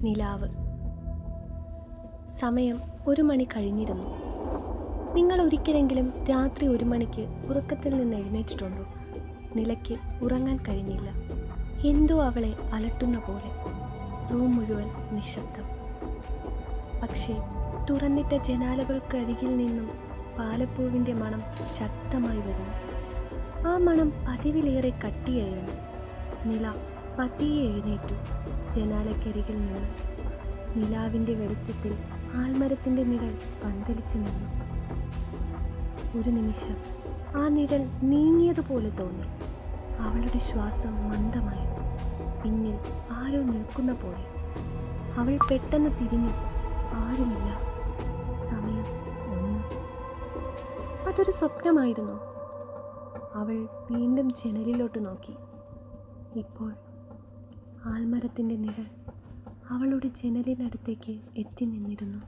നിലാവ്. സമയം 1 മണി കഴിഞ്ഞിരുന്നു. നിങ്ങൾ ഒരിക്കലെങ്കിലും രാത്രി 1 മണിക്ക് ഉറക്കത്തിൽ നിന്ന് എഴുന്നേറ്റിട്ടുണ്ടോ? നിലയ്ക്ക് ഉറങ്ങാൻ കഴിഞ്ഞില്ല. എന്തോ അവളെ അലട്ടുന്ന പോലെ. റൂം മുഴുവൻ നിശബ്ദം. പക്ഷേ തുറന്നിട്ട ജനാലകൾക്കരികിൽ നിന്നും പാലപ്പൂവിൻ്റെ മണം ശക്തമായി വരുന്നു. ആ മണം പതിവിലേറെ കട്ടിയായിരുന്നു. നില പതിയെ എഴുന്നേറ്റു. ജനാലക്കരികിൽ നിന്നു. നിലാവിൻ്റെ വെളിച്ചത്തിൽ ആൽമരത്തിൻ്റെ നിഴൽ പന്തലിച്ച് നിന്നു. ഒരു നിമിഷം ആ നിഴൽ നീങ്ങിയതുപോലെ തോന്നി. അവളുടെ ശ്വാസം മന്ദമായി. പിന്നിൽ ആരോ നിൽക്കുന്ന പോലെ. അവൾ പെട്ടെന്ന് തിരിഞ്ഞു. ആരുമില്ല. സമയം 1. അതൊരു സ്വപ്നമായിരുന്നു. അവൾ വീണ്ടും ജനലിലോട്ട് നോക്കി. ഇപ്പോൾ ആൽമരത്തിൻ്റെ നിഴൽ അവളുടെ ജനലിനടുത്തേക്ക് എത്തി നിന്നിരുന്നു.